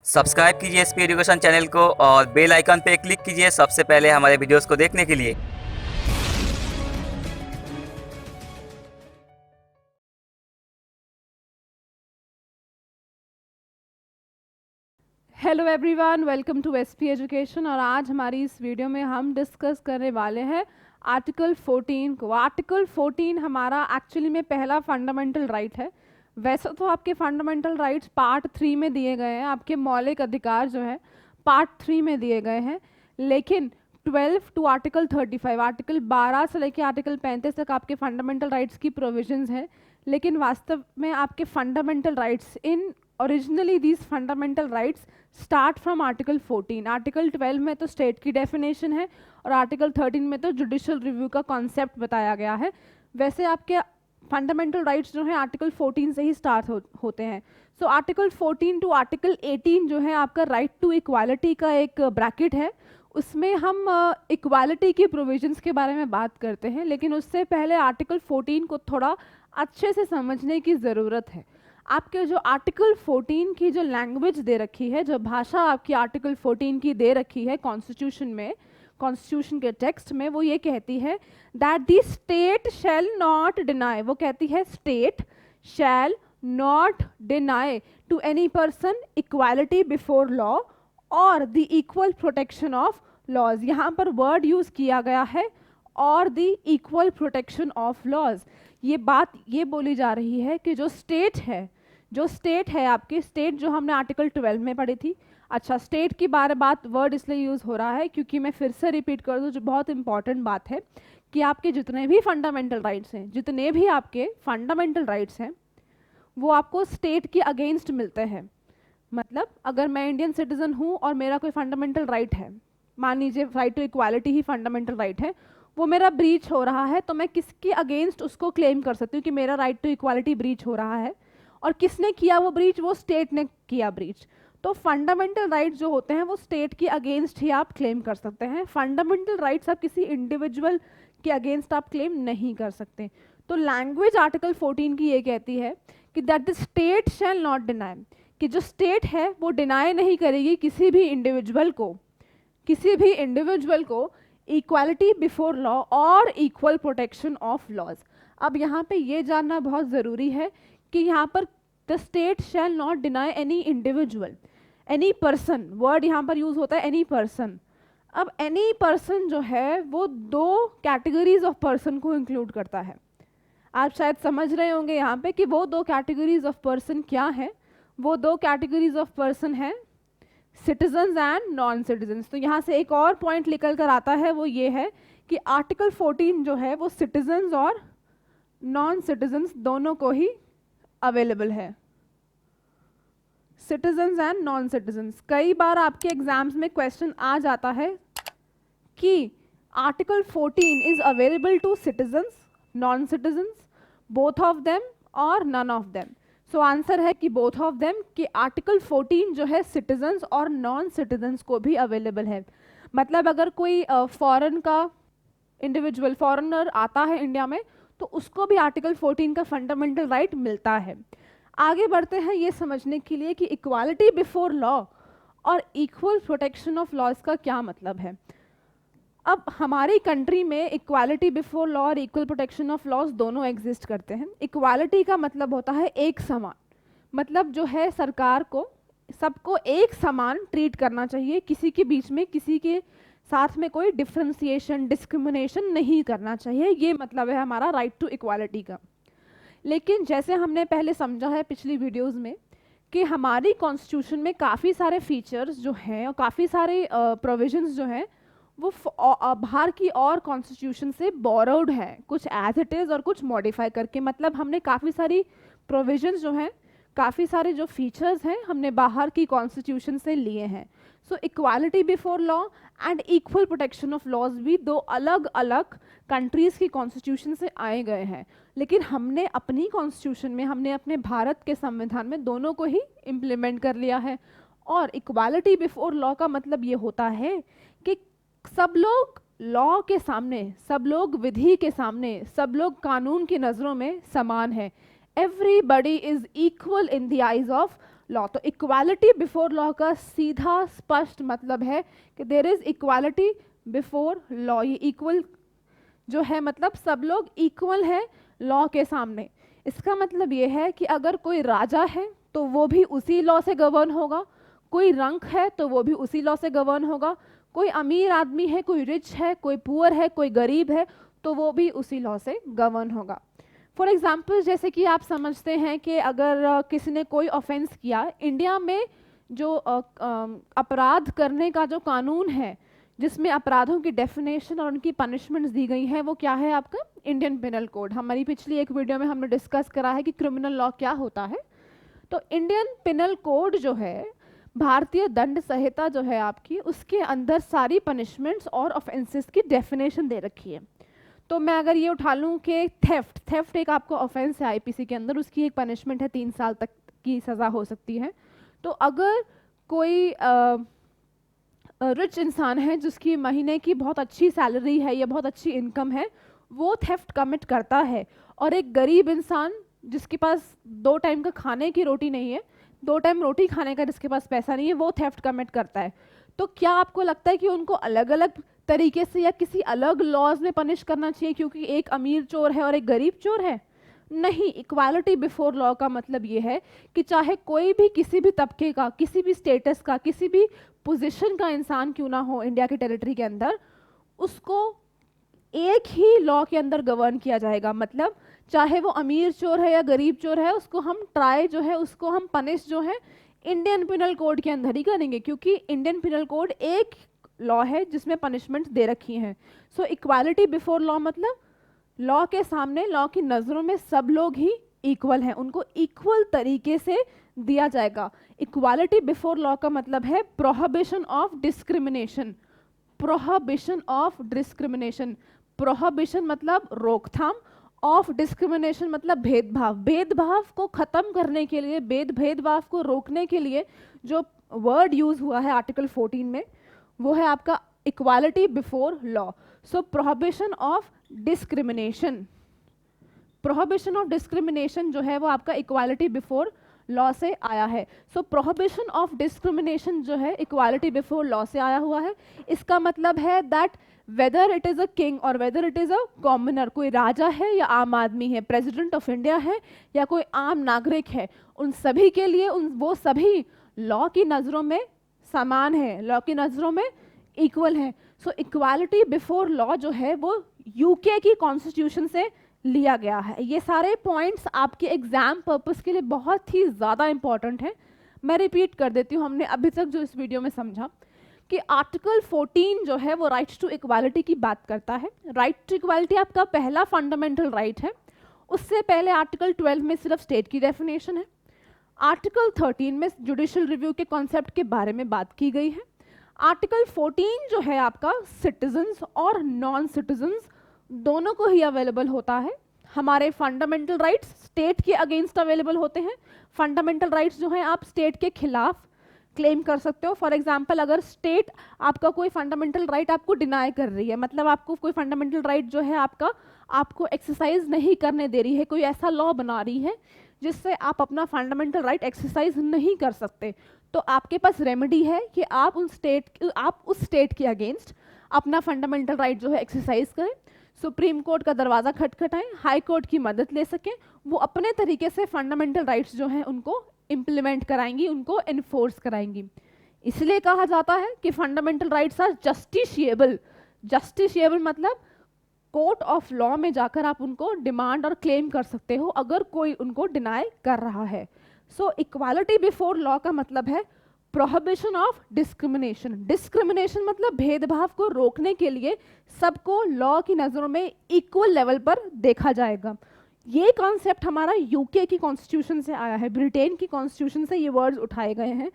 Subscribe कीजिए SP education channel को और बेल आइकन पे क्लिक कीजिए सबसे पहले हमारे वीडियोस को देखने के लिए। Hello everyone, welcome to SP education. और आज हमारी इस वीडियो में हम डिस्कस करने वाले हैं आर्टिकल 14 को। आर्टिकल 14 हमारा एक्चुअली में पहला फंडामेंटल राइट है। वैसे तो आपके फंडामेंटल राइट्स पार्ट 3 में दिए गए हैं, आपके मौलिक अधिकार जो है पार्ट 3 में दिए गए हैं, लेकिन 12 टू आर्टिकल 35, आर्टिकल 12 से लेकर आर्टिकल 35 तक आपके फंडामेंटल राइट्स की प्रोविजंस हैं। लेकिन वास्तव में आपके fundamental rights in originally these fundamental rights start from article 14। Article 12 में तो स्टेट की डेफिनेशन है और आर्टिकल 13 में तो जुडिशियल रिव्यू का कॉन्सेप्ट बताया गया है। वैसे आपके फंडामेंटल राइट्स जो है आर्टिकल 14 से ही स्टार्ट होते हैं। सो आर्टिकल 14 टू आर्टिकल 18 जो है आपका राइट टू इक्वालिटी का एक ब्रैकेट है। उसमें हम इक्वालिटी की प्रोविजंस के बारे में बात करते हैं, लेकिन उससे पहले आर्टिकल 14 को थोड़ा अच्छे से समझने की ज़रूरत है। आपके जो आर्टिकल 14 की जो लैंग्वेज दे रखी है, जो भाषा आपकी आर्टिकल 14 की दे रखी है कॉन्स्टिट्यूशन में, कॉन्स्टिट्यूशन के टेक्स्ट में, वो ये कहती है that the state shall not deny, वो कहती है state shall not deny to any person equality before law और the equal protection of laws. यहाँ पर वर्ड यूज किया गया है और the equal protection of laws. ये बात ये बोली जा रही है कि जो स्टेट है आपकी स्टेट, जो हमने आर्टिकल 12 में पढ़ी थी। अच्छा, स्टेट की बात वर्ड इसलिए यूज़ हो रहा है क्योंकि मैं फिर से रिपीट कर दूं, जो बहुत इंपॉर्टेंट बात है कि आपके जितने भी फंडामेंटल राइट्स हैं, वो आपको स्टेट के अगेंस्ट मिलते हैं। मतलब अगर मैं इंडियन सिटीजन हूँ और मेरा कोई फंडामेंटल राइट है, मान लीजिए राइट टू इक्वालिटी ही फंडामेंटल राइट है, वो मेरा ब्रीच हो रहा है, तो मैं किसके अगेंस्ट उसको क्लेम कर सकती हूँ कि मेरा राइट टू इक्वालिटी ब्रीच हो रहा है। और किसने किया वो ब्रीच? वो स्टेट ने किया ब्रीच। तो फंडामेंटल राइट्स जो होते हैं वो स्टेट के अगेंस्ट ही आप क्लेम कर सकते हैं। फंडामेंटल राइट्स आप किसी इंडिविजुअल के अगेंस्ट आप क्लेम नहीं कर सकते। तो लैंग्वेज आर्टिकल 14 की ये कहती है कि that the state shall not deny, कि जो स्टेट है वो डिनाई नहीं करेगी किसी भी इंडिविजुअल को इक्वालिटी बिफोर लॉ और इक्वल प्रोटेक्शन ऑफ लॉज। अब यहाँ पे ये जानना बहुत ज़रूरी है कि यहाँ पर the state shall not deny any individual, any person, word यहाँ पर यूज होता है एनी पर्सन। अब एनी पर्सन जो है वो दो कैटेगरीज ऑफ पर्सन को इंक्लूड करता है। आप शायद समझ रहे होंगे यहाँ पे कि वो दो कैटेगरीज ऑफ पर्सन क्या है। वो दो कैटेगरीज ऑफ पर्सन है सिटीजन्स एंड नॉन सिटीजन्स। तो यहाँ से एक और पॉइंट निकल कर आता है, वो ये है कि आर्टिकल 14 जो है वो सिटीजन्स और नॉन सिटीजन्स दोनों को ही अवेलेबल है। Citizens and non citizens. कई बार आपके एग्जाम्स में क्वेश्चन आ जाता है कि article 14 is available to citizens, non citizens, both of them और none of them. So answer है कि बोथ ऑफ देम, कि आर्टिकल 14 जो है सिटीजन्स और नॉन सिटीजन्स को भी अवेलेबल है। मतलब अगर कोई फॉरेन का इंडिविजुअल, फॉरेनर आता है इंडिया में, तो उसको भी आर्टिकल 14 का फंडामेंटल राइट मिलता है। आगे बढ़ते हैं ये समझने के लिए कि इक्वालिटी बिफोर लॉ और इक्वल प्रोटेक्शन ऑफ लॉज का क्या मतलब है। अब हमारी कंट्री में इक्वालिटी बिफोर लॉ और इक्वल प्रोटेक्शन ऑफ लॉज दोनों एग्जिस्ट करते हैं। इक्वालिटी का मतलब होता है एक समान, मतलब जो है सरकार को सबको एक समान ट्रीट करना चाहिए, किसी के बीच में किसी के साथ में कोई डिफ्रेंसिएशन, डिस्क्रिमिनेशन नहीं करना चाहिए। ये मतलब है हमारा राइट टू इक्वालिटी का। लेकिन जैसे हमने पहले समझा है पिछली वीडियोस में कि हमारी कॉन्स्टिट्यूशन में काफ़ी सारे फीचर्स जो हैं और काफ़ी सारे प्रोविजंस जो हैं वो बाहर की और कॉन्स्टिट्यूशन से बोरोड है, कुछ एज इट इज़ और कुछ मॉडिफाई करके। मतलब हमने काफ़ी सारी प्रोविजंस जो हैं, काफ़ी सारे जो फीचर्स हैं, हमने बाहर की कॉन्स्टिट्यूशन से लिए हैं। So equality before law and equal protection of laws भी दो अलग अलग कंट्रीज़ की कॉन्स्टिट्यूशन से आए गए हैं, लेकिन हमने अपनी कॉन्स्टिट्यूशन में, हमने अपने भारत के संविधान में दोनों को ही इम्प्लीमेंट कर लिया है। और इक्वालिटी बिफोर लॉ का मतलब ये होता है कि सब लोग लॉ के सामने, सब लोग विधि के सामने, सब लोग कानून की नज़रों में समान है। Everybody is equal in the eyes of law. तो इक्वालिटी बिफोर लॉ का सीधा स्पष्ट मतलब है कि there is equality before law. ये इक्वल जो है मतलब सब लोग इक्वल हैं लॉ के सामने। इसका मतलब ये है कि अगर कोई राजा है तो वो भी उसी लॉ से गवर्न होगा, कोई रंक है तो वो भी उसी लॉ से गवर्न होगा, कोई अमीर आदमी है, कोई रिच है, कोई पुअर है, कोई गरीब है, तो वो भी उसी लॉ से गवर्न होगा। फॉर एग्जाम्पल जैसे कि आप समझते हैं कि अगर किसी ने कोई ऑफेंस किया, इंडिया में जो अपराध करने का जो कानून है जिसमें अपराधों की डेफिनेशन और उनकी पनिशमेंट्स दी गई हैं, वो क्या है आपका इंडियन पिनल कोड। हमारी पिछली एक वीडियो में हमने डिस्कस करा है कि क्रिमिनल लॉ क्या होता है। तो इंडियन पिनल कोड जो है, भारतीय दंड संहिता जो है आपकी, उसके अंदर सारी पनिशमेंट्स और ऑफेंसेस की डेफिनेशन दे रखी है। तो मैं अगर ये उठा लूँ कि थेफ्ट एक आपको ऑफेंस है आईपीसी के अंदर, उसकी एक पनिशमेंट है 3 साल तक की सज़ा हो सकती है। तो अगर कोई रिच इंसान है जिसकी महीने की बहुत अच्छी सैलरी है या बहुत अच्छी इनकम है, वो थेफ्ट कमिट करता है, और एक गरीब इंसान जिसके पास 2 टाइम का खाने की रोटी नहीं है, 2 टाइम रोटी खाने का जिसके पास पैसा नहीं है, वो थेफ्ट कमिट करता है, तो क्या आपको लगता है कि उनको अलग अलग तरीके से या किसी अलग लॉज में पनिश करना चाहिए क्योंकि एक अमीर चोर है और एक गरीब चोर है? नहीं। इक्वालिटी बिफोर लॉ का मतलब ये है कि चाहे कोई भी किसी भी तबके का, किसी भी स्टेटस का, किसी भी पोजीशन का इंसान क्यों ना हो इंडिया की टेरिटरी के अंदर, उसको एक ही लॉ के अंदर गवर्न किया जाएगा। मतलब चाहे वो अमीर चोर है या गरीब चोर है, उसको हम ट्राई जो है, उसको हम पनिश जो है इंडियन पिनल कोड के अंदर ही करेंगे, क्योंकि इंडियन पिनल कोड एक लॉ है जिसमें पनिशमेंट दे रखी हैं। सो इक्वालिटी बिफोर लॉ मतलब लॉ के सामने, लॉ की नज़रों में सब लोग ही इक्वल हैं, उनको इक्वल तरीके से दिया जाएगा। इक्वालिटी बिफोर लॉ का मतलब है prohibition of discrimination. Prohibition of discrimination, prohibition मतलब रोकथाम, ऑफ डिस्क्रिमिनेशन मतलब भेदभाव। भेदभाव को खत्म करने के लिए, भेदभाव को रोकने के लिए जो वर्ड यूज हुआ है आर्टिकल 14 में, वो है आपका equality before law. So prohibition of discrimination, prohibition of discrimination जो है वो आपका इक्वालिटी बिफोर लॉ से आया है। सो प्रोहिबिशन ऑफ डिस्क्रिमिनेशन जो है इक्वालिटी बिफोर लॉ से आया हुआ है। इसका मतलब है that whether it is a king और whether it is a commoner, कोई राजा है या आम आदमी है, प्रेसिडेंट ऑफ इंडिया है या कोई आम नागरिक है, उन सभी के लिए वो सभी लॉ की नज़रों में समान है, लॉ की नज़रों में इक्वल है। सो इक्वालिटी बिफोर लॉ जो है वो यूके की कॉन्स्टिट्यूशन से लिया गया है। ये सारे पॉइंट्स आपके एग्जाम पर्पस के लिए बहुत ही ज़्यादा इंपॉर्टेंट है। मैं रिपीट कर देती हूँ, हमने अभी तक जो इस वीडियो में समझा कि आर्टिकल 14 जो है वो राइट टू इक्वालिटी की बात करता है। राइट टू इक्वालिटी आपका पहला फंडामेंटल राइट है। उससे पहले आर्टिकल 12 में सिर्फ स्टेट की डेफिनेशन है। आर्टिकल 13 में जुडिशियल रिव्यू के कॉन्सेप्ट के बारे में बात की गई है। आर्टिकल 14 जो है आपका सिटीजन्स और नॉन सिटीजन्स दोनों को ही अवेलेबल होता है। हमारे फंडामेंटल राइट्स स्टेट के अगेंस्ट अवेलेबल होते हैं। फंडामेंटल राइट्स जो हैं आप स्टेट के खिलाफ क्लेम कर सकते हो। फॉर एग्जांपल अगर स्टेट आपका कोई फंडामेंटल राइट आपको डिनाई कर रही है, मतलब आपको कोई फंडामेंटल राइट जो है आपका आपको एक्सरसाइज नहीं करने दे रही है, कोई ऐसा लॉ बना रही है जिससे आप अपना फंडामेंटल राइट एक्सरसाइज नहीं कर सकते, तो आपके पास रेमेडी है कि आप उस स्टेट के अगेंस्ट अपना फंडामेंटल राइट जो है एक्सरसाइज करें, सुप्रीम कोर्ट का दरवाज़ा खटखटाएं, हाई कोर्ट की मदद ले सकें, वो अपने तरीके से फंडामेंटल राइट्स जो हैं उनको इम्प्लीमेंट कराएंगी, उनको इन्फोर्स कराएंगी। इसलिए कहा जाता है कि fundamental rights are justiciable. Justiciable मतलब कोर्ट ऑफ लॉ में जाकर आप उनको डिमांड और क्लेम कर सकते हो अगर कोई उनको डिनाई कर रहा है। सो इक्वालिटी बिफोर लॉ का मतलब है प्रोहिबिशन ऑफ डिस्क्रिमिनेशन। डिस्क्रिमिनेशन मतलब भेदभाव को रोकने के लिए सबको लॉ की नज़रों में इक्वल लेवल पर देखा जाएगा। ये कॉन्सेप्ट हमारा यूके की कॉन्स्टिट्यूशन से आया है, ब्रिटेन की कॉन्स्टिट्यूशन से ये वर्ड्स उठाए गए हैं।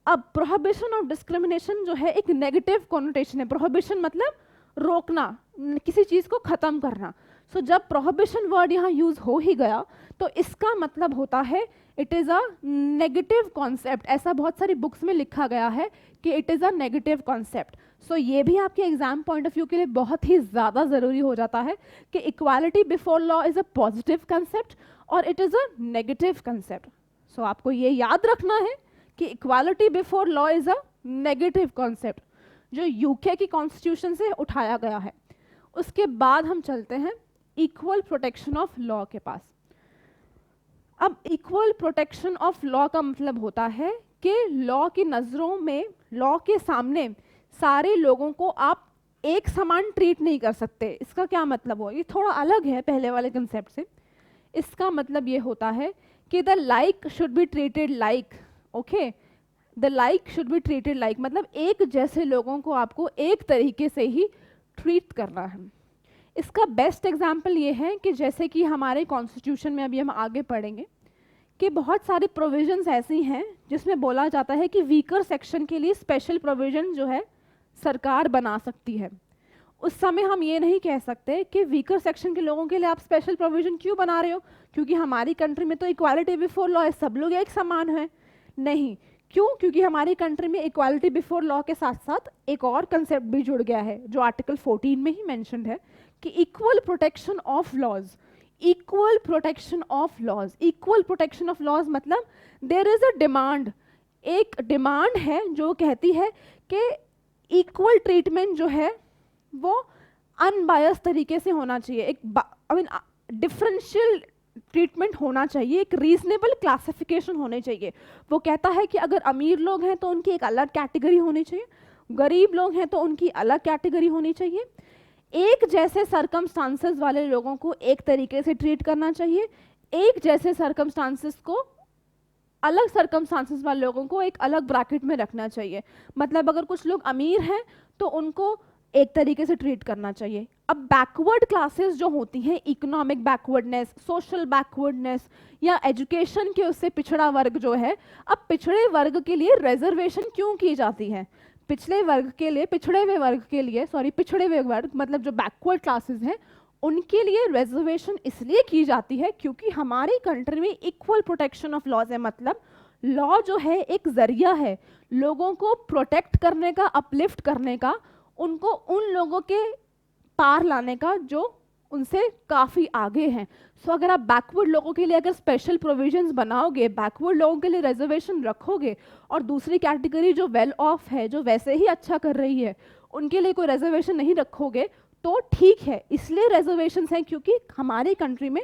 अब प्रोहिबिशन ऑफ डिस्क्रिमिनेशन जो है एक नेगेटिव कॉनोटेशन है। प्रोहिबिशन मतलब रोकना, किसी चीज़ को ख़त्म करना। सो जब प्रोहिबिशन वर्ड यहाँ यूज़ हो ही गया तो इसका मतलब होता है it is a negative concept. ऐसा बहुत सारी बुक्स में लिखा गया है कि it is a negative concept. So ये भी आपके एग्जाम पॉइंट ऑफ व्यू के लिए बहुत ही ज़्यादा ज़रूरी हो जाता है कि equality before law is a positive concept और it is a negative concept. So आपको ये याद रखना है कि equality before law is a negative concept जो यूके की कॉन्स्टिट्यूशन से उठाया गया है। उसके बाद हम चलते हैं इक्वल प्रोटेक्शन ऑफ लॉ के पास। अब इक्वल प्रोटेक्शन ऑफ लॉ का मतलब होता है कि लॉ की नज़रों में, लॉ के सामने सारे लोगों को आप एक समान ट्रीट नहीं कर सकते। इसका क्या मतलब हो, ये थोड़ा अलग है पहले वाले कंसेप्ट से। इसका मतलब ये होता है कि the like should be treated like, okay, the like should be treated like मतलब एक जैसे लोगों को आपको एक तरीके से ही ट्रीट करना है। इसका बेस्ट एग्जाम्पल ये है कि जैसे कि हमारे कॉन्स्टिट्यूशन में अभी हम आगे पढ़ेंगे कि बहुत सारी प्रोविजंस ऐसी हैं जिसमें बोला जाता है कि वीकर सेक्शन के लिए स्पेशल प्रोविजन जो है सरकार बना सकती है। उस समय हम ये नहीं कह सकते कि वीकर सेक्शन के लोगों के लिए आप स्पेशल प्रोविजन क्यों बना रहे हो, क्योंकि हमारी कंट्री में तो इक्वालिटी बिफोर लॉ है, सब लोग एक समान है। नहीं, क्यों? क्योंकि हमारी कंट्री में इक्वालिटी बिफोर लॉ के साथ साथ एक और कंसेप्ट भी जुड़ गया है जो आर्टिकल 14 में ही मेंशन्ड है कि equal protection of laws. Equal protection of laws, equal protection of laws मतलब देयर इज अ डिमांड, एक डिमांड है जो कहती है कि इक्वल ट्रीटमेंट जो है वो अनबायस तरीके से होना चाहिए, एक आई मीन डिफरेंशियल ट्रीटमेंट होना चाहिए, एक रीजनेबल क्लासिफिकेशन होने चाहिए। वो कहता है कि अगर अमीर लोग हैं तो उनकी एक अलग कैटेगरी होनी चाहिए, गरीब लोग हैं तो उनकी अलग कैटेगरी होनी चाहिए, एक जैसे सरकमस्टांसेस वाले लोगों को एक तरीके से ट्रीट करना चाहिए, एक जैसे सरकमस्टांसेस को अलग सरकमस्टांसेस वाले लोगों को एक अलग ब्रैकेट में रखना चाहिए। मतलब अगर कुछ लोग अमीर हैं तो उनको एक तरीके से ट्रीट करना चाहिए। अब बैकवर्ड क्लासेस जो होती हैं, इकोनॉमिक बैकवर्डनेस, सोशल बैकवर्डनेस या एजुकेशन के उससे पिछड़ा वर्ग जो है, अब पिछड़े वर्ग के लिए रिजर्वेशन क्यों की जाती है? पिछड़े वर्ग के लिए, पिछड़े हुए वर्ग के लिए, सॉरी पिछड़े हुए वर्ग मतलब जो बैकवर्ड क्लासेस हैं उनके लिए रिजर्वेशन इसलिए की जाती है क्योंकि हमारी कंट्री में इक्वल प्रोटेक्शन ऑफ लॉज है। मतलब लॉ जो है एक जरिया है लोगों को प्रोटेक्ट करने का, अपलिफ्ट करने का, उनको उन लोगों के पार लाने का जो उनसे काफ़ी आगे हैं। सो अगर आप बैकवर्ड लोगों के लिए अगर स्पेशल प्रोविजंस बनाओगे, बैकवर्ड लोगों के लिए रिजर्वेशन रखोगे और दूसरी कैटेगरी जो वेल ऑफ है, जो वैसे ही अच्छा कर रही है, उनके लिए कोई रिजर्वेशन नहीं रखोगे तो ठीक है। इसलिए रिजर्वेशंस हैं क्योंकि हमारी कंट्री में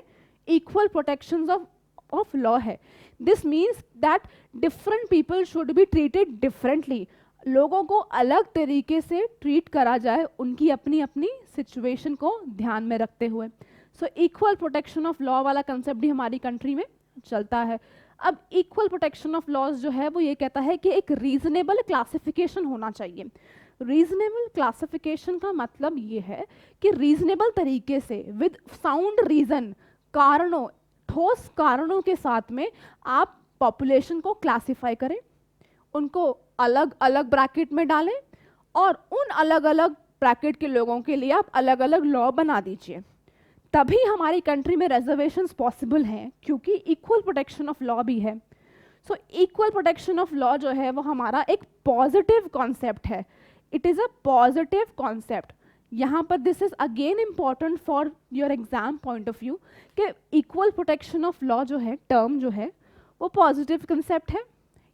इक्वल प्रोटेक्शंस ऑफ लॉ है। This means that different people should be treated differently, लोगों को अलग तरीके से ट्रीट करा जाए उनकी अपनी अपनी सिचुएशन को ध्यान में रखते हुए। So equal protection of law वाला कंसेप्ट भी हमारी कंट्री में चलता है। अब इक्वल प्रोटेक्शन ऑफ लॉज जो है वो ये कहता है कि एक रीजनेबल क्लासिफिकेशन होना चाहिए। रीजनेबल क्लासिफिकेशन का मतलब ये है कि रीजनेबल तरीके से विद साउंड रीजन, कारणों, ठोस कारणों के साथ में आप पॉपुलेशन को क्लासिफाई करें, उनको अलग अलग ब्रैकेट में डालें और उन अलग अलग ब्रैकेट के लोगों के लिए आप अलग अलग लॉ बना दीजिए। तभी हमारी कंट्री में रिजर्वेशंस पॉसिबल हैं क्योंकि इक्वल प्रोटेक्शन ऑफ लॉ भी है। So equal protection of law जो है वो हमारा एक पॉजिटिव कॉन्सेप्ट है। It is a positive concept. यहाँ पर this is again important for your exam point of view कि इक्वल प्रोटेक्शन ऑफ लॉ जो है, टर्म जो है, वो पॉजिटिव कंसेप्ट है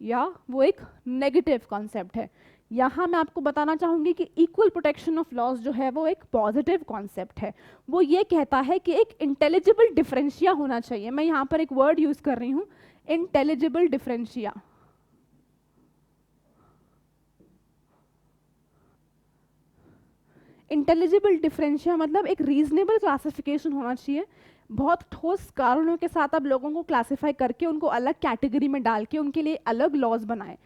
या वो एक नेगेटिव कॉन्सेप्ट है। यहाँ मैं आपको बताना चाहूँगी कि इक्वल प्रोटेक्शन ऑफ लॉज जो है वो एक पॉजिटिव कॉन्सेप्ट है। वो ये कहता है कि एक इंटेलिजिबल डिफरेंशिया होना चाहिए। मैं यहाँ पर एक वर्ड यूज़ कर रही हूँ, इंटेलिजिबल डिफरेंशिया। इंटेलिजिबल डिफरेंशिया मतलब एक रीजनेबल क्लासिफिकेशन होना चाहिए। बहुत ठोस कारणों के साथ आप लोगों को क्लासिफाई करके उनको अलग कैटेगरी में डाल के उनके लिए अलग लॉज बनाएं।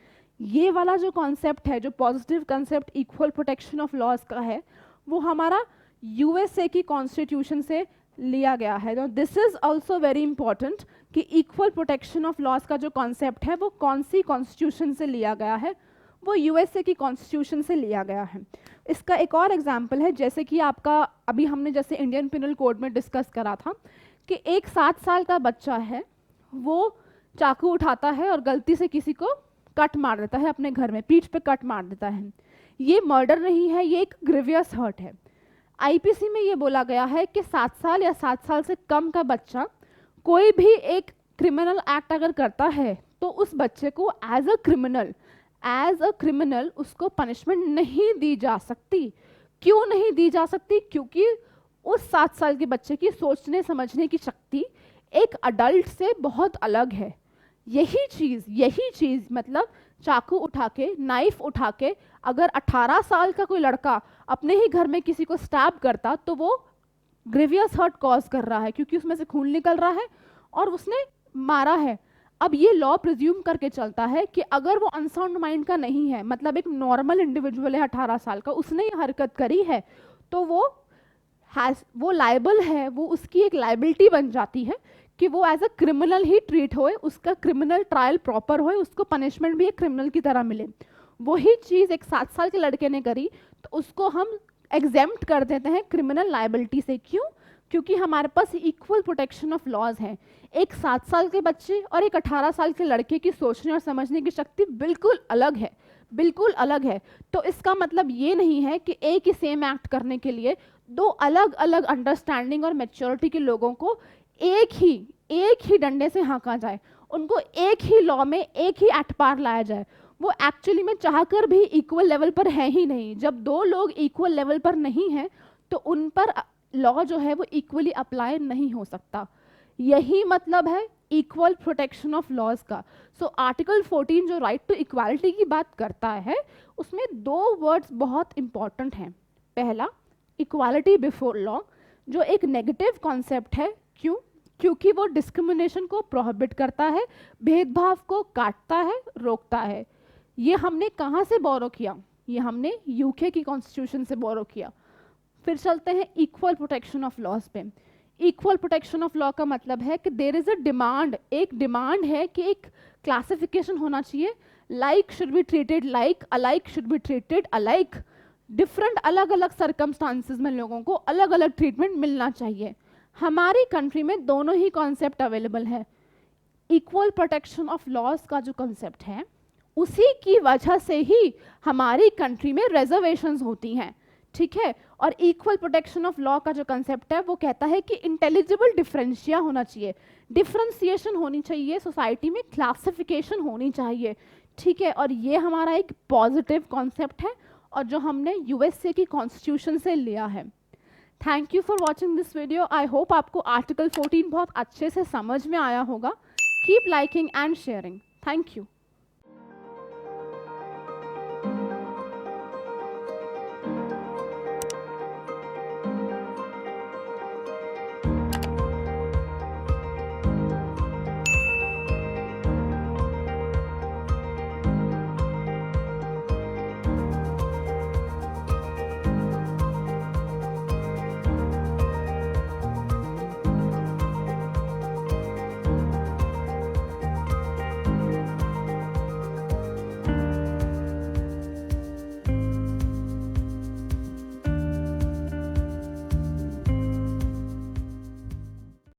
ये वाला जो कॉन्सेप्ट है, जो positive concept equal protection of laws का है, वो हमारा यूएसए की कॉन्स्टिट्यूशन से लिया गया है। तो this is also very important कि इक्वल प्रोटेक्शन ऑफ लॉज का जो कॉन्सेप्ट है वो कौन सी कॉन्स्टिट्यूशन से लिया गया है, वो यूएसए की कॉन्स्टिट्यूशन से लिया गया है। इसका एक और एग्जाम्पल है, जैसे कि आपका अभी हमने जैसे इंडियन पिनल कोड में डिस्कस करा था कि एक 7 साल का बच्चा है, वो चाकू उठाता है और गलती से किसी को कट मार देता है, अपने घर में पीठ पे कट मार देता है। ये मर्डर नहीं है, ये एक ग्रीवियस हर्ट है। आईपीसी में ये बोला गया है कि 7 साल या 7 साल से कम का बच्चा कोई भी एक क्रिमिनल एक्ट अगर करता है तो उस बच्चे को एज अ क्रिमिनल उसको पनिशमेंट नहीं दी जा सकती। क्यों नहीं दी जा सकती? क्योंकि उस 7 साल के बच्चे की सोचने समझने की शक्ति एक अडल्ट से बहुत अलग है। यही चीज़ मतलब चाकू उठा के, नाइफ उठा के अगर 18 साल का कोई लड़का अपने ही घर में किसी को स्टैब करता तो वो ग्रेवियस हर्ट कॉज कर रहा है, क्योंकि उसमें से खून निकल रहा है और उसने मारा है। अब ये लॉ प्रिज्यूम करके चलता है कि अगर वो अनसाउंड माइंड का नहीं है, मतलब एक नॉर्मल इंडिविजुअल है 18 साल का, उसने ये हरकत करी है, तो वो लायबल है, वो उसकी एक लायबिलिटी बन जाती है कि वो एज अ क्रिमिनल ही ट्रीट होए, उसका क्रिमिनल ट्रायल प्रॉपर होए, उसको पनिशमेंट भी एक क्रिमिनल की तरह मिले। वही चीज़ एक 7 साल के लड़के ने करी तो उसको हम एग्जेम्प्ट कर देते हैं क्रिमिनल लायबिलिटी से। क्यों? क्योंकि हमारे पास इक्वल प्रोटेक्शन ऑफ लॉज हैं। एक 7 साल के बच्चे और एक 18 साल के लड़के की सोचने और समझने की शक्ति बिल्कुल अलग है, बिल्कुल अलग है। तो इसका मतलब ये नहीं है कि एक ही सेम एक्ट करने के लिए दो अलग अलग अंडरस्टैंडिंग और मैच्योरिटी के लोगों को एक ही डंडे से हाँका जाए, उनको एक ही लॉ में एक ही एक्ट पार लाया जाए। वो एक्चुअली में चाहकर भी इक्वल लेवल पर है ही नहीं। जब दो लोग इक्वल लेवल पर नहीं हैं तो उन पर लॉ जो है वो इक्वली अप्लाई नहीं हो सकता। यही मतलब है इक्वल प्रोटेक्शन ऑफ लॉज का। सो आर्टिकल 14 जो राइट टू इक्वालिटी की बात करता है उसमें 2 वर्ड्स बहुत इंपॉर्टेंट हैं। पहला, इक्वालिटी बिफोर लॉ, जो एक नेगेटिव कॉन्सेप्ट है। क्यों? क्योंकि वो डिस्क्रिमिनेशन को प्रोहिबिट करता है, भेदभाव को काटता है, रोकता है। ये हमने कहाँ से बोरो किया? ये हमने यूके की कॉन्स्टिट्यूशन से बोरो किया। फिर चलते हैं इक्वल प्रोटेक्शन ऑफ लॉज पे। इक्वल प्रोटेक्शन ऑफ लॉ का मतलब है कि देयर इज अ डिमांड, एक डिमांड है कि एक क्लासिफिकेशन होना चाहिए। Like should be treated like, alike should be treated alike. Different अलग अलग सर्कमस्टांसेस में लोगों को अलग अलग ट्रीटमेंट मिलना चाहिए। हमारी कंट्री में दोनों ही कॉन्सेप्ट अवेलेबल है। इक्वल प्रोटेक्शन ऑफ लॉज का जो कॉन्सेप्ट है उसी की वजह से ही हमारी कंट्री में रिजर्वेशंस होती हैं, ठीक है। और इक्वल प्रोटेक्शन ऑफ लॉ का जो कंसेप्ट है वो कहता है कि इंटेलिजिबल डिफरेंशिया होना चाहिए, डिफरेंशिएशन होनी चाहिए सोसाइटी में, क्लासिफिकेशन होनी चाहिए, ठीक है। और ये हमारा एक पॉजिटिव कॉन्सेप्ट है और जो हमने यूएसए की कॉन्स्टिट्यूशन से लिया है। Thank you for watching this video. I hope आपको आर्टिकल 14 बहुत अच्छे से समझ में आया होगा। Keep liking and sharing. Thank you.